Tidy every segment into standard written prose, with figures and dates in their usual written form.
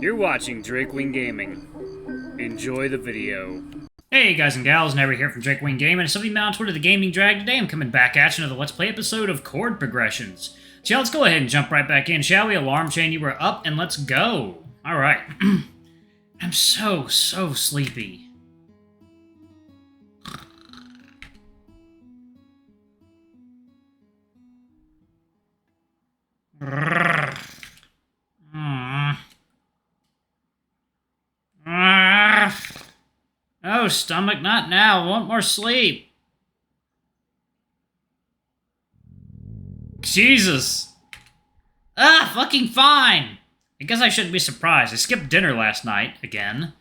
You're watching Drakewing Gaming. Enjoy the video. Hey guys and gals, Never here from Drakewing Gaming, and something on Twitter, The Gaming Drag. Today I'm coming back at you another Let's Play episode of Chord Progressions. So yeah, let's go ahead and jump right back in, shall we? Alarm chain, you were up, and let's go. Alright. I'm so sleepy. Oh, stomach, not now. I want more sleep. Jesus. Fucking fine. I guess I shouldn't be surprised. I skipped dinner last night, again.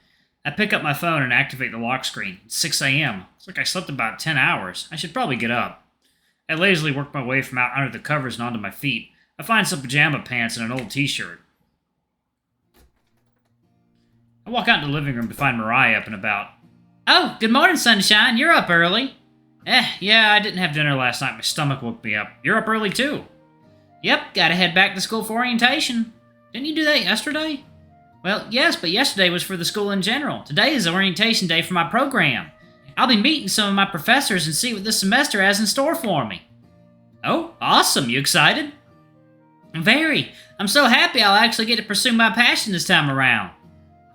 I pick up my phone and activate the lock screen. It's 6 a.m. It's like I slept about 10 hours. I should probably get up. I lazily work my way from out under the covers and onto my feet. I find some pajama pants and an old t-shirt. I walk out into the living room to find Mariah up and about. Oh, good morning, sunshine. You're up early. Yeah, I didn't have dinner last night. My stomach woke me up. You're up early, too. Yep, gotta head back to school for orientation. Didn't you do that yesterday? Well, yes, but yesterday was for the school in general. Today is orientation day for my program. I'll be meeting some of my professors and see what this semester has in store for me. Oh, awesome. You excited? Very. I'm so happy I'll actually get to pursue my passion this time around.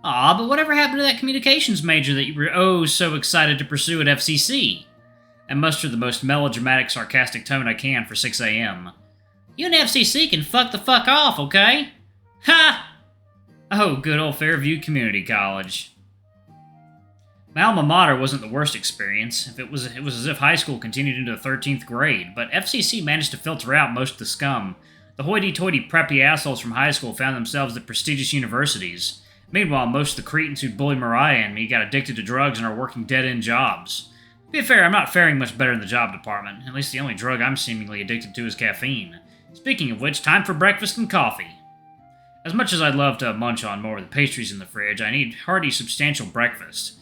Aw, but whatever happened to that communications major that you were oh so excited to pursue at FCC? I muster the most melodramatic, sarcastic tone I can for 6 a.m. You and FCC can fuck the fuck off, okay? Ha! Oh, good old Fairview Community College. My alma mater wasn't the worst experience. It was as if high school continued into the 13th grade, but FCC managed to filter out most of the scum. The hoity-toity preppy assholes from high school found themselves at prestigious universities. Meanwhile, most of the cretins who'd bully Mariah and me got addicted to drugs and are working dead-end jobs. To be fair, I'm not faring much better in the job department. At least the only drug I'm seemingly addicted to is caffeine. Speaking of which, time for breakfast and coffee. As much as I'd love to munch on more of the pastries in the fridge, I need hearty, substantial breakfast.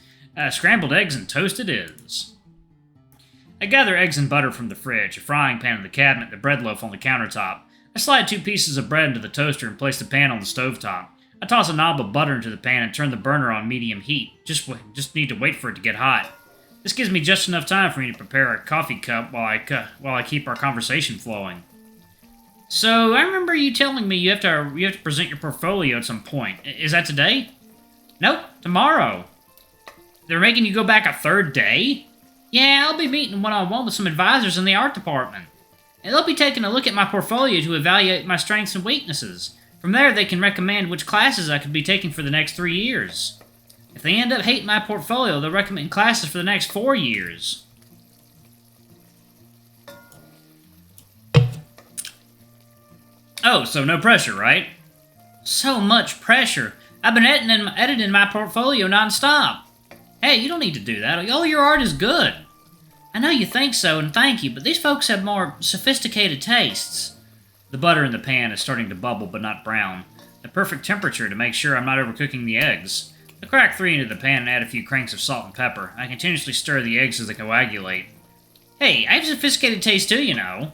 Scrambled eggs and toast it is. I gather eggs and butter from the fridge, a frying pan in the cabinet, the bread loaf on the countertop. I slide 2 pieces of bread into the toaster and place the pan on the stovetop. I toss a knob of butter into the pan and turn the burner on medium heat. Just need to wait for it to get hot. This gives me just enough time for me to prepare a coffee cup while I keep our conversation flowing. So, I remember you telling me you have to present your portfolio at some point. Is that today? Nope, tomorrow. They're making you go back a 3rd day? Yeah, I'll be meeting one-on-one with some advisors in the art department. And they'll be taking a look at my portfolio to evaluate my strengths and weaknesses. From there, they can recommend which classes I could be taking for the next 3 years. If they end up hating my portfolio, they'll recommend classes for the next 4 years. Oh, so no pressure, right? So much pressure. I've been editing my portfolio non-stop. Hey, you don't need to do that. All your art is good. I know you think so, and thank you, but these folks have more sophisticated tastes. The butter in the pan is starting to bubble, but not brown. The perfect temperature to make sure I'm not overcooking the eggs. I crack 3 into the pan and add a few cranks of salt and pepper. I continuously stir the eggs as they coagulate. Hey, I have sophisticated taste too, you know.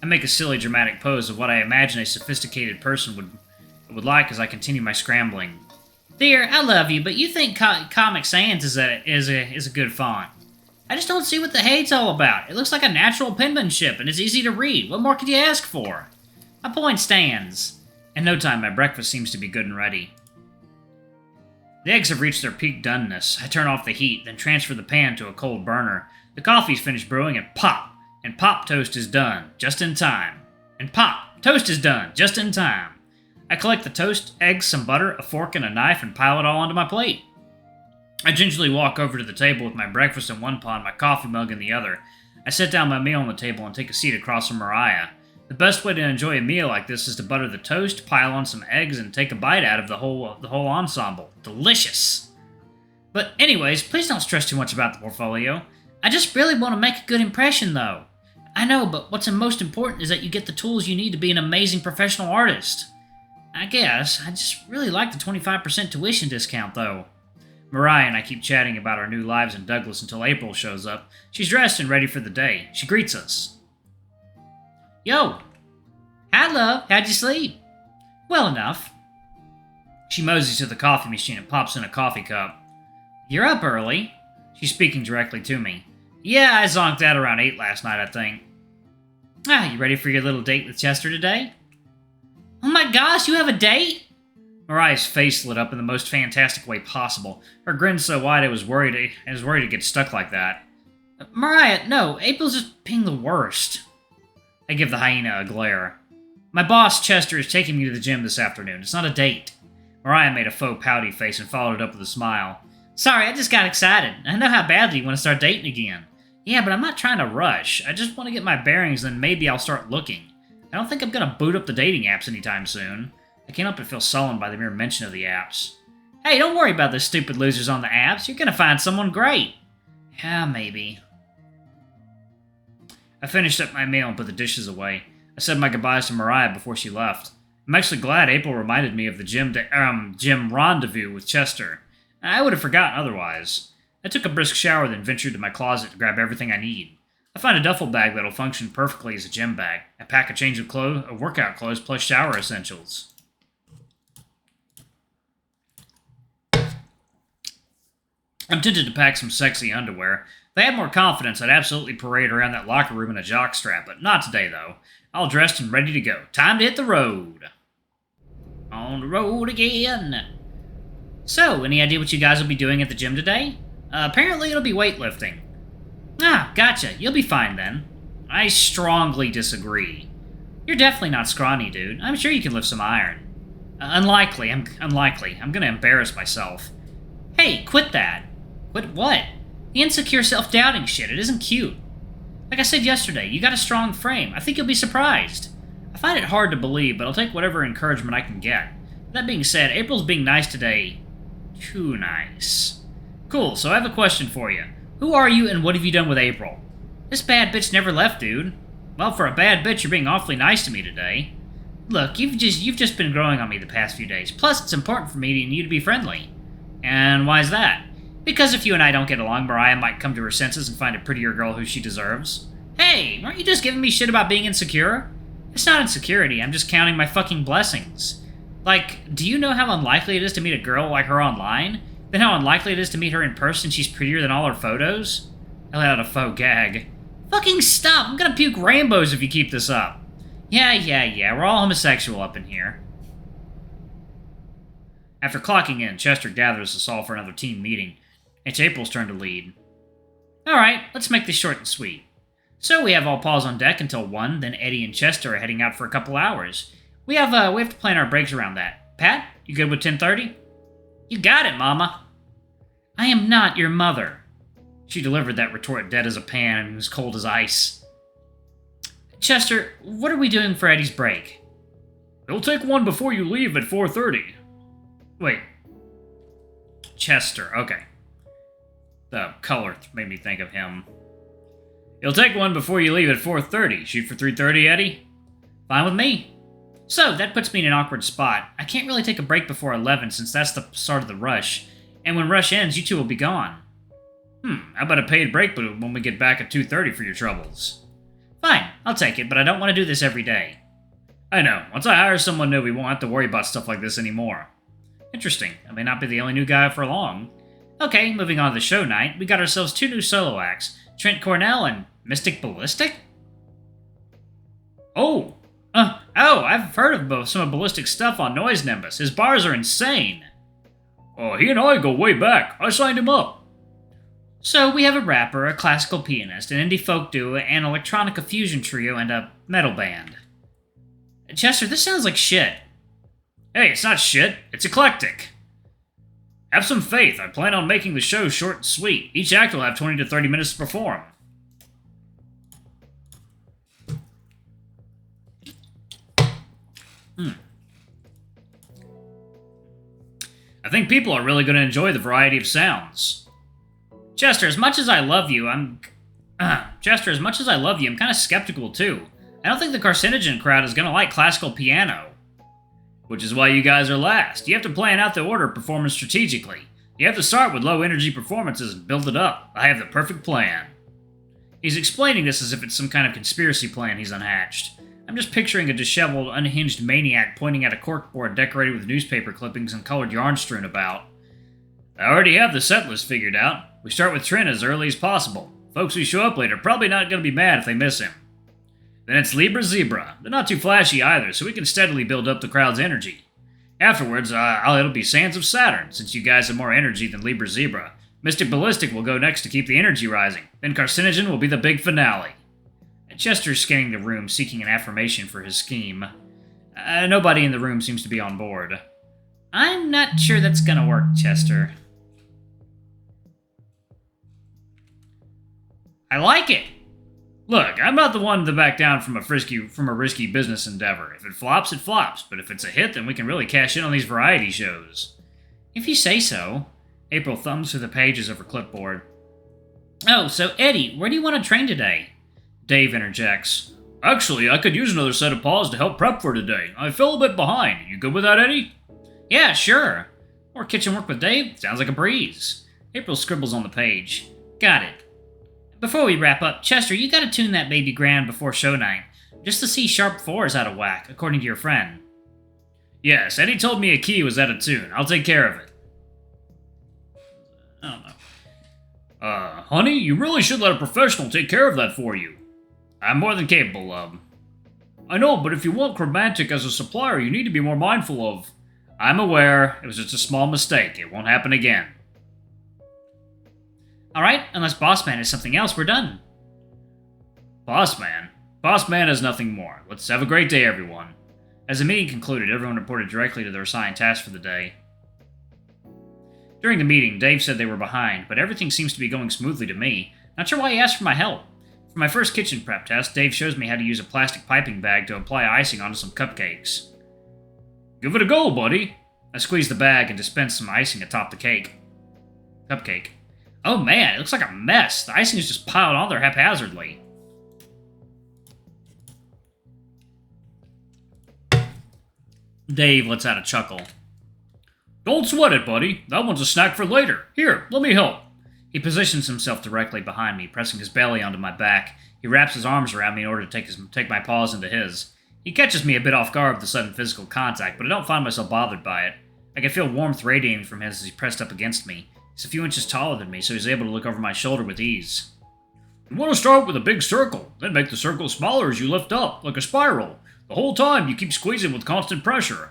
I make a silly dramatic pose of what I imagine a sophisticated person would like as I continue my scrambling. Dear, I love you, but you think Comic Sans is a good font. I just don't see what the hate's all about. It looks like a natural penmanship, and it's easy to read. What more could you ask for? My point stands. In no time, my breakfast seems to be good and ready. The eggs have reached their peak doneness. I turn off the heat, then transfer the pan to a cold burner. The coffee's finished brewing, and pop! And pop, toast is done, just in time. And pop! Toast is done, just in time. I collect the toast, eggs, some butter, a fork, and a knife, and pile it all onto my plate. I gingerly walk over to the table with my breakfast in one paw and my coffee mug in the other. I set down my meal on the table and take a seat across from Mariah. The best way to enjoy a meal like this is to butter the toast, pile on some eggs, and take a bite out of the whole ensemble. Delicious! But anyways, please don't stress too much about the portfolio. I just really want to make a good impression, though. I know, but what's most important is that you get the tools you need to be an amazing professional artist. I guess. I just really like the 25% tuition discount, though. Mariah and I keep chatting about our new lives in Douglas until April shows up. She's dressed and ready for the day. She greets us. Yo! Hi, love. How'd you sleep? Well enough. She moseys to the coffee machine and pops in a coffee cup. You're up early. She's speaking directly to me. Yeah, I zonked out around 8 last night, I think. You ready for your little date with Chester today? Oh my gosh, you have a date? Mariah's face lit up in the most fantastic way possible. Her grin so wide I was worried to get stuck like that. Mariah, no, April's just being the worst. I give the hyena a glare. My boss, Chester, is taking me to the gym this afternoon. It's not a date. Mariah made a faux pouty face and followed it up with a smile. Sorry, I just got excited. I know how badly you want to start dating again. Yeah, but I'm not trying to rush. I just want to get my bearings, then maybe I'll start looking. I don't think I'm going to boot up the dating apps anytime soon. I can't help but feel sullen by the mere mention of the apps. Hey, don't worry about those stupid losers on the apps. You're going to find someone great. Yeah, maybe. I finished up my meal and put the dishes away. I said my goodbyes to Mariah before she left. I'm actually glad April reminded me of the gym rendezvous with Chester. I would have forgotten otherwise. I took a brisk shower, then ventured to my closet to grab everything I need. I find a duffel bag that'll function perfectly as a gym bag. I pack a change of workout clothes plus shower essentials. I'm tempted to pack some sexy underwear. If I had more confidence, I'd absolutely parade around that locker room in a jockstrap, but not today, though. All dressed and ready to go. Time to hit the road. On the road again. So, any idea what you guys will be doing at the gym today? Apparently it'll be weightlifting. Gotcha. You'll be fine then. I strongly disagree. You're definitely not scrawny, dude. I'm sure you can lift some iron. Unlikely. I'm gonna embarrass myself. Hey, quit that. Quit what? The insecure self-doubting shit. It isn't cute. Like I said yesterday, you got a strong frame. I think you'll be surprised. I find it hard to believe, but I'll take whatever encouragement I can get. That being said, April's being nice today. Too nice. Cool, so I have a question for you. Who are you and what have you done with April? This bad bitch never left, dude. Well, for a bad bitch, you're being awfully nice to me today. Look, you've just been growing on me the past few days. Plus, it's important for me and you to be friendly. And why's that? Because if you and I don't get along, Mariah might come to her senses and find a prettier girl who she deserves. Hey, aren't you just giving me shit about being insecure? It's not insecurity, I'm just counting my fucking blessings. Like, do you know how unlikely it is to meet a girl like her online? Then how unlikely it is to meet her in person she's prettier than all her photos? I let out a faux gag. Fucking stop! I'm gonna puke rainbows if you keep this up. Yeah, we're all homosexual up in here. After clocking in, Chester gathers us all for another team meeting. It's April's turn to lead. Alright, let's make this short and sweet. So we have all paws on deck until 1, then Eddie and Chester are heading out for a couple hours. We have to plan our breaks around that. Pat, you good with 10:30? You got it, Mama. I am not your mother. She delivered that retort dead as a pan and as cold as ice. Chester, what are we doing for Eddie's break? You'll take one before you leave at 4:30. Wait. Chester, okay. The color made me think of him. You'll take one before you leave at 4:30. Shoot for 3:30, Eddie? Fine with me. So, that puts me in an awkward spot. I can't really take a break before 11 since that's the start of the rush. And when rush ends, you two will be gone. How about a paid break when we get back at 2:30 for your troubles? Fine, I'll take it, but I don't want to do this every day. I know. Once I hire someone new, we won't have to worry about stuff like this anymore. Interesting. I may not be the only new guy for long. Okay, moving on to the show night, we got ourselves 2 new solo acts, Trent Cornell and Mystic Ballistic? I've heard of some of Ballistic's stuff on Noise Nimbus. His bars are insane. He and I go way back. I signed him up. So we have a rapper, a classical pianist, an indie folk duo, an electronica fusion trio, and a metal band. Chester, this sounds like shit. Hey, it's not shit. It's eclectic. Have some faith. I plan on making the show short and sweet. Each act will have 20 to 30 minutes to perform. I think people are really going to enjoy the variety of sounds. Chester, as much as I love you, I'm kind of skeptical too. I don't think the carcinogen crowd is going to like classical piano. Which is why you guys are last. You have to plan out the order of performance strategically. You have to start with low-energy performances and build it up. I have the perfect plan. He's explaining this as if it's some kind of conspiracy plan he's unhatched. I'm just picturing a disheveled, unhinged maniac pointing at a corkboard decorated with newspaper clippings and colored yarn strewn about. I already have the set list figured out. We start with Trent as early as possible. Folks who show up late are probably not going to be mad if they miss him. Then it's Libra Zebra. They're not too flashy either, so we can steadily build up the crowd's energy. Afterwards, it'll be Sands of Saturn, since you guys have more energy than Libra Zebra. Mystic Ballistic will go next to keep the energy rising. Then Carcinogen will be the big finale. Chester's scanning the room, seeking an affirmation for his scheme. Nobody in the room seems to be on board. I'm not sure that's gonna work, Chester. I like it! Look, I'm not the one to back down from a risky business endeavor. If it flops, it flops. But if it's a hit, then we can really cash in on these variety shows. If you say so. April thumbs through the pages of her clipboard. Oh, so Eddie, where do you want to train today? Dave interjects. Actually, I could use another set of paws to help prep for today. I fell a bit behind. You good with that, Eddie? Yeah, sure. More kitchen work with Dave? Sounds like a breeze. April scribbles on the page. Got it. Before we wrap up, Chester, you gotta tune that baby grand before show night. Just the C sharp 4 is out of whack, according to your friend. Yes, Eddie told me a key was out of tune. I'll take care of it. I don't know. Honey, you really should let a professional take care of that for you. I'm more than capable of. I know, but if you want Chromantic as a supplier, you need to be more mindful of. I'm aware. It was just a small mistake. It won't happen again. Alright, unless Bossman has something else, we're done. Bossman? Bossman has nothing more. Let's have a great day, everyone. As the meeting concluded, everyone reported directly to their assigned task for the day. During the meeting, Dave said they were behind, but everything seems to be going smoothly to me. Not sure why he asked for my help. For my first kitchen prep test, Dave shows me how to use a plastic piping bag to apply icing onto some cupcakes. Give it a go, buddy. I squeezed the bag and dispensed some icing atop the cupcake. Oh man, it looks like a mess. The icing is just piled on there haphazardly. Dave lets out a chuckle. Don't sweat it, buddy. That one's a snack for later. Here, let me help. He positions himself directly behind me, pressing his belly onto my back. He wraps his arms around me in order to take my paws into his. He catches me a bit off guard with the sudden physical contact, but I don't find myself bothered by it. I can feel warmth radiating from his as he pressed up against me. He's a few inches taller than me, so he's able to look over my shoulder with ease. You want to start with a big circle, then make the circle smaller as you lift up, like a spiral. The whole time you keep squeezing with constant pressure.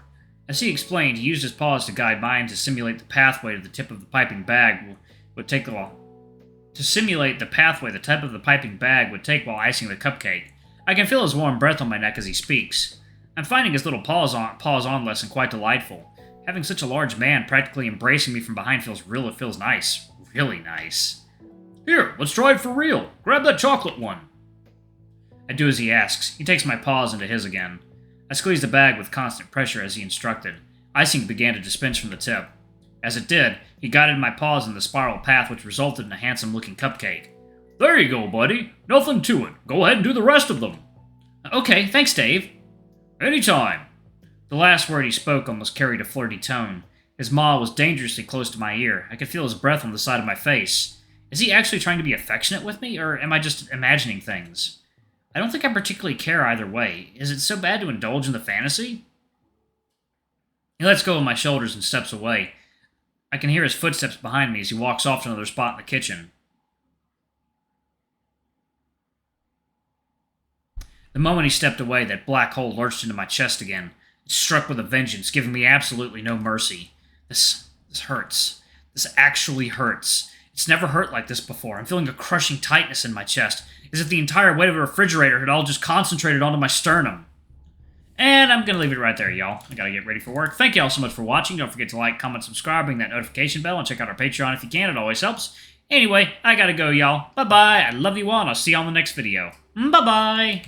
As he explained, he used his paws to guide mine to simulate the pathway to the tip of the piping bag would take while icing the cupcake. I can feel his warm breath on my neck as he speaks. I'm finding his little paws on lesson quite delightful. Having such a large man practically embracing me from behind feels nice. Really nice. Here, let's try it for real. Grab that chocolate one. I do as he asks. He takes my paws into his again. I squeezed the bag with constant pressure as he instructed. Icing began to dispense from the tip. As it did, he guided my paws in the spiral path which resulted in a handsome-looking cupcake. There you go, buddy. Nothing to it. Go ahead and do the rest of them. Okay, thanks, Dave. Anytime. The last word he spoke almost carried a flirty tone. His maw was dangerously close to my ear. I could feel his breath on the side of my face. Is he actually trying to be affectionate with me, or am I just imagining things? I don't think I particularly care either way. Is it so bad to indulge in the fantasy? He lets go of my shoulders and steps away. I can hear his footsteps behind me as he walks off to another spot in the kitchen. The moment he stepped away, that black hole lurched into my chest again. It struck with a vengeance, giving me absolutely no mercy. This hurts. This actually hurts. It's never hurt like this before. I'm feeling a crushing tightness in my chest, as if the entire weight of a refrigerator had all just concentrated onto my sternum. And I'm going to leave it right there, y'all. I got to get ready for work. Thank y'all so much for watching. Don't forget to like, comment, subscribe, ring that notification bell, and check out our Patreon if you can. It always helps. Anyway, I got to go, y'all. Bye-bye. I love you all, and I'll see you on the next video. Bye-bye.